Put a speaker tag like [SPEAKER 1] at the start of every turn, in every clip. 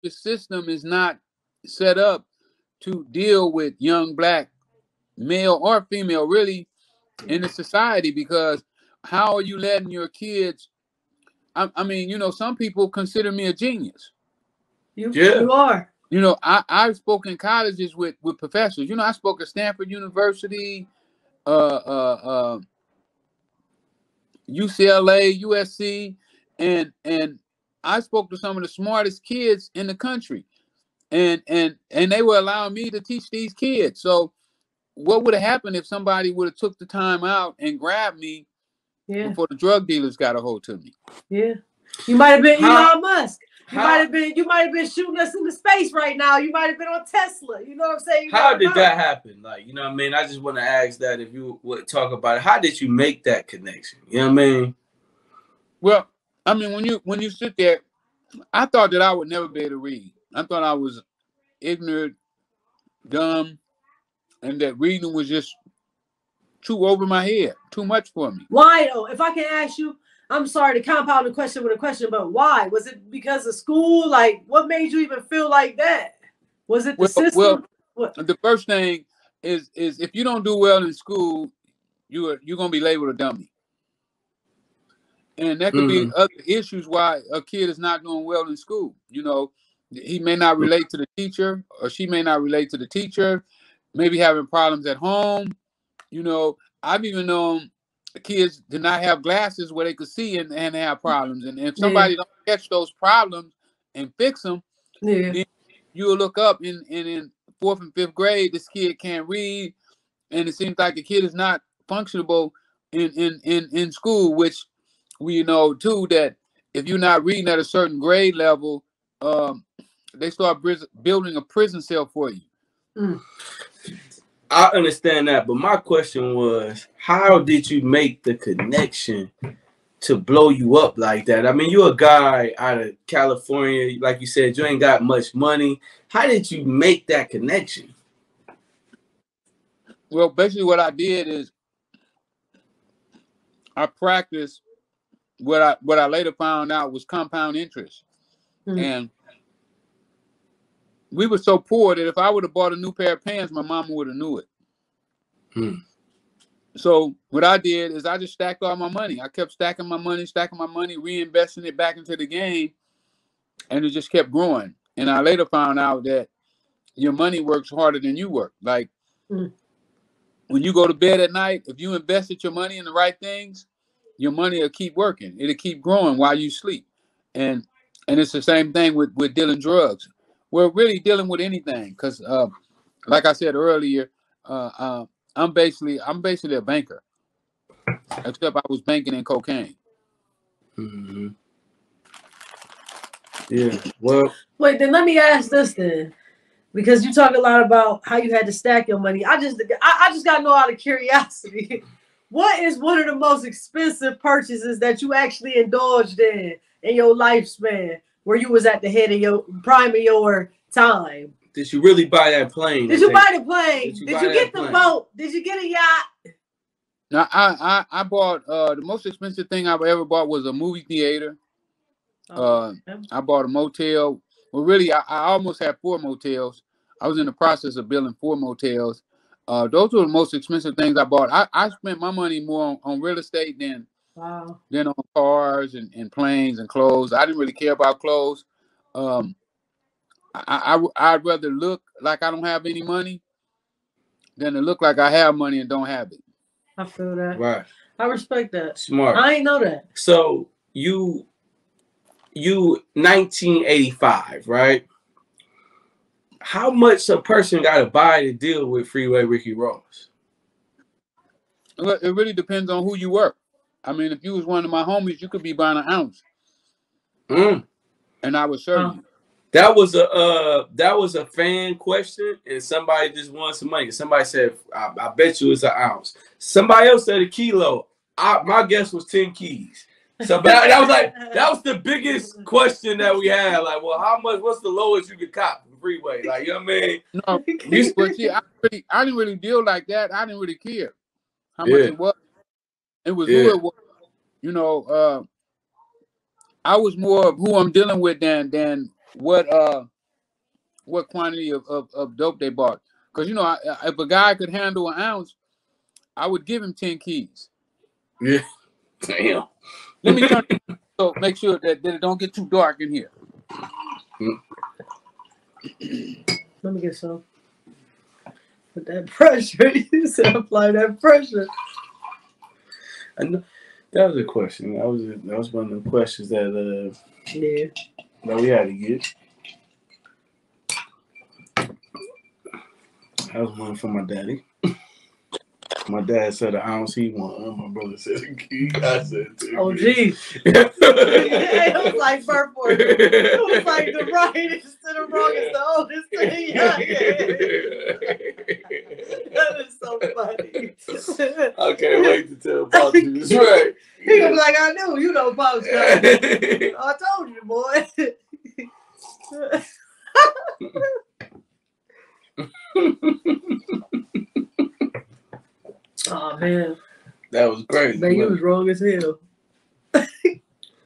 [SPEAKER 1] the system is not set up to deal with young black male or female really in the society, because how are you letting your kids? I mean, some people consider me a genius.
[SPEAKER 2] You are.
[SPEAKER 1] I've spoken in colleges with professors. I spoke at Stanford University, UCLA, USC, and I spoke to some of the smartest kids in the country, and they were allowing me to teach these kids. So what would have happened if somebody would have took the time out and grabbed me before the drug dealers got a hold to me?
[SPEAKER 2] Yeah. You might have been Elon Musk. You might have been shooting us into space right now. You might have been on Tesla. You know what I'm saying?
[SPEAKER 3] How did that happen? Like, you know what I mean? I just want to ask that, if you would talk about it. How did you make that connection? You know what I mean?
[SPEAKER 1] Well, I mean, when you sit there, I thought that I would never be able to read. I thought I was ignorant, dumb, and that reading was just too over my head, too much for me.
[SPEAKER 2] Why though? If I can ask you, I'm sorry to compound the question with a question, but why? Was it because of school? Like, what made you even feel like that? Was it the system?
[SPEAKER 1] Well, the first thing is if you don't do well in school, you're gonna be labeled a dummy, and there could be other issues why a kid is not doing well in school. He may not relate to the teacher, or she may not relate to the teacher. Maybe having problems at home. I've even known kids to not have glasses where they could see and have problems. And if somebody don't catch those problems and fix them, then you'll look up in 4th and 5th grade, this kid can't read, and it seems like the kid is not functionable in school, which we know too that if you're not reading at a certain grade level, they start building a prison cell for you.
[SPEAKER 3] I understand that, but my question was, how did you make the connection to blow you up like that? I mean, you're a guy out of California, like you said, you ain't got much money. How did you make that connection?
[SPEAKER 1] Well, basically what I did is I practiced what I later found out was compound interest. And we were so poor that if I would have bought a new pair of pants, my mama would have knew it. So what I did is I just stacked all my money. I kept stacking my money, reinvesting it back into the game, and it just kept growing. And I later found out that your money works harder than you work. Like when you go to bed at night, if you invested your money in the right things, your money will keep working. It'll keep growing while you sleep. And it's the same thing with dealing drugs. We're really dealing with anything because, like I said earlier, I'm basically a banker, except I was banking in cocaine.
[SPEAKER 3] Yeah. Well,
[SPEAKER 2] wait. Then let me ask this then, because you talk a lot about how you had to stack your money. I just got to know out of curiosity, what is one of the most expensive purchases that you actually indulged in your lifespan, where you was at the head of your prime of your time?
[SPEAKER 3] Did you really buy that plane?
[SPEAKER 2] Did you buy the plane? Did you get the boat? Did you get a yacht?
[SPEAKER 1] Now, I bought the most expensive thing I've ever bought was a movie theater. I bought a motel. Well, really, I almost had 4 motels. I was in the process of building 4 motels. Those were the most expensive things I bought. I spent my money more on real estate than on cars and planes and clothes. I didn't really care about clothes. I'd rather look like I don't have any money than to look like I have money and don't have it.
[SPEAKER 2] I feel that.
[SPEAKER 3] Right.
[SPEAKER 2] I respect that.
[SPEAKER 3] Smart.
[SPEAKER 2] I ain't know that.
[SPEAKER 3] So you 1985, right? How much a person got to buy to deal with Freeway Ricky Ross?
[SPEAKER 1] Well, it really depends on who you were. I mean, if you was one of my homies, you could be buying an ounce, and I would serve you.
[SPEAKER 3] That was a fan question, and somebody just wanted some money. Somebody said, "I bet you it's an ounce." Somebody else said a kilo. My guess was 10 keys. So that was the biggest question that we had. Like, well, how much? What's the lowest you could cop from Freeway? Like, you know what I mean?
[SPEAKER 1] No, but see, I didn't really deal like that. I didn't really care how much it was. It was who it was. You know, I was more of who I'm dealing with than what quantity of dope they bought. Because you know, if a guy could handle an ounce, I would give him 10 keys.
[SPEAKER 3] Yeah. Damn.
[SPEAKER 1] Let me turn so make sure that it don't get too dark in here.
[SPEAKER 2] Let me get some. With that pressure, you said apply that pressure.
[SPEAKER 3] I know, that was a question. That was one of the questions that we had to get. That was one from my daddy. My dad said an ounce he wanted. My brother said a key. I said 2.
[SPEAKER 2] Oh, gee. It was like Burford. It was like the rightest to the wrongest, the oldest to the youngest. That is so funny.
[SPEAKER 3] I can't wait to tell Pops he was right.
[SPEAKER 2] He gonna be like, I knew, you know, Pops. I told you, boy. Oh man,
[SPEAKER 3] that was crazy.
[SPEAKER 2] Man, you was wrong as hell.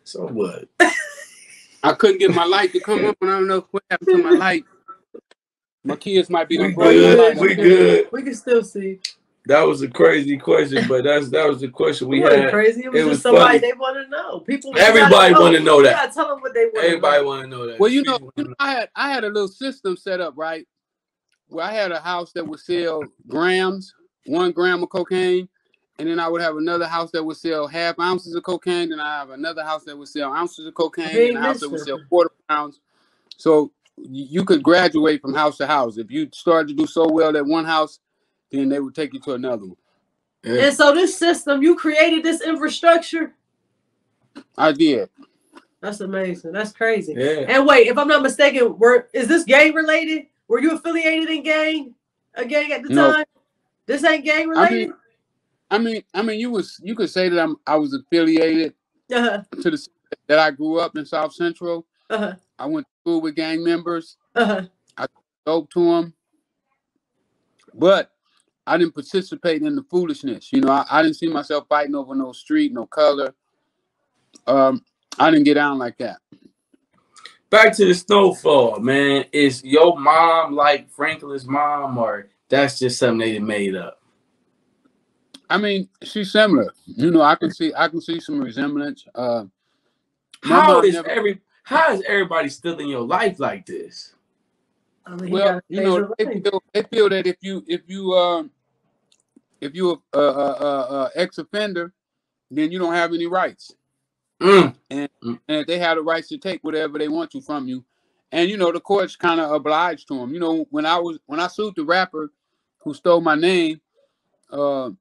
[SPEAKER 3] So what?
[SPEAKER 1] I couldn't get my light to come on. I don't know what happened to my light. My kids might be
[SPEAKER 3] we good. We good.
[SPEAKER 2] We can still see.
[SPEAKER 3] That was a crazy question, but that was the question we
[SPEAKER 2] had.
[SPEAKER 3] It
[SPEAKER 2] crazy. It was just somebody funny. They want to know. People.
[SPEAKER 3] Everybody want to know that.
[SPEAKER 2] Yeah, tell them what they want.
[SPEAKER 3] Everybody want to know that.
[SPEAKER 1] Well, you know, I had a little system set up, right? Where I had a house that would sell grams. 1 gram of cocaine, and then I would have another house that would sell half ounces of cocaine, and I have another house that would sell ounces of cocaine, and a house that would sell quarter pounds. So you could graduate from house to house. If you started to do so well at one house, then they would take you to another one.
[SPEAKER 2] Yeah. And so this system, you created this infrastructure?
[SPEAKER 1] I did.
[SPEAKER 2] That's amazing. That's crazy.
[SPEAKER 3] Yeah.
[SPEAKER 2] And wait, if I'm not mistaken, is this gang related? Were you affiliated in a gang at the time? This ain't gang related.
[SPEAKER 1] I mean, you could say that I was affiliated to the that I grew up in South Central. I went to school with gang members. I spoke to them, but I didn't participate in the foolishness. You know, I didn't see myself fighting over no street, no color. I didn't get down like that.
[SPEAKER 3] Back to the snowfall, man. Is your mom like Franklin's mom, or that's just something they made up?
[SPEAKER 1] I mean, she's similar. You know, I can see some resemblance.
[SPEAKER 3] How is everybody still in your life like this?
[SPEAKER 2] I mean,
[SPEAKER 1] well, you know, they feel that if you ex-offender, then you don't have any rights. And they have the rights to take whatever they want to from you. And you know, the courts kind of obliged to them. You know, when I sued the rapper who stole my name, when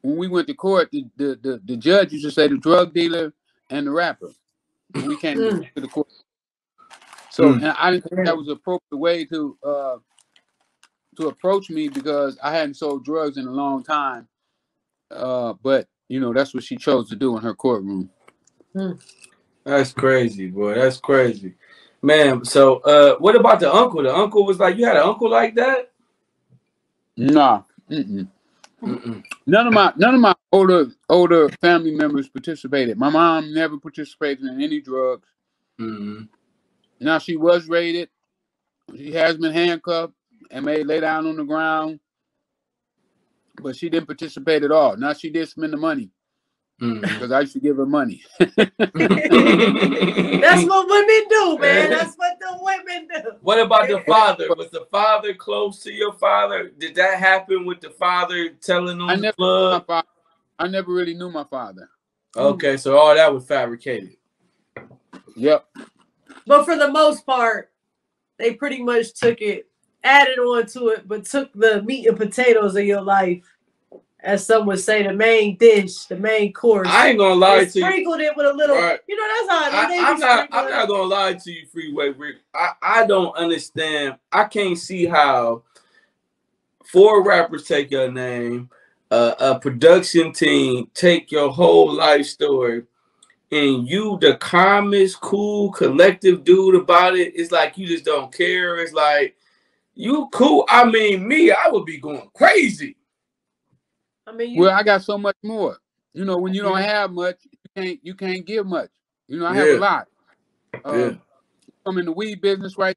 [SPEAKER 1] we went to court, the judge used to say the drug dealer and the rapper. And we came to the court. So and I didn't think that was an appropriate way to approach me because I hadn't sold drugs in a long time. But you know, that's what she chose to do in her courtroom.
[SPEAKER 3] That's crazy, boy. That's crazy, man. So, what about the uncle? The uncle was like, you had an uncle like that?
[SPEAKER 1] Nah. None of my older family members participated. My mom never participated in any drugs. Now she was raided. She has been handcuffed and made lay down on the ground, but she didn't participate at all. Now she did spend the money because I used to give her money.
[SPEAKER 2] That's what women do, man. That's what the women do.
[SPEAKER 3] What about the father? Was the father close to your father? Did that happen with the father telling on the plug?
[SPEAKER 1] I never really knew my father.
[SPEAKER 3] Okay, so all that was fabricated.
[SPEAKER 1] Yep.
[SPEAKER 2] But for the most part, they pretty much took it, added on to it, but took the meat and potatoes of your life, as some would say, the main dish, the main course.
[SPEAKER 3] I ain't gonna lie to you.
[SPEAKER 2] Sprinkled it with a little, you know, that's how it is.
[SPEAKER 3] I'm not gonna lie to you, Freeway Rick. I don't understand. I can't see how 4 rappers take your name, a production team take your whole life story, and you, the calmest, cool, collective dude about it. It's like you just don't care. It's like you cool. I mean, I would be going crazy.
[SPEAKER 2] I mean,
[SPEAKER 1] well, I got so much more. You know, when you don't have much, you can't give much. You know, I have a lot. I'm in the weed business right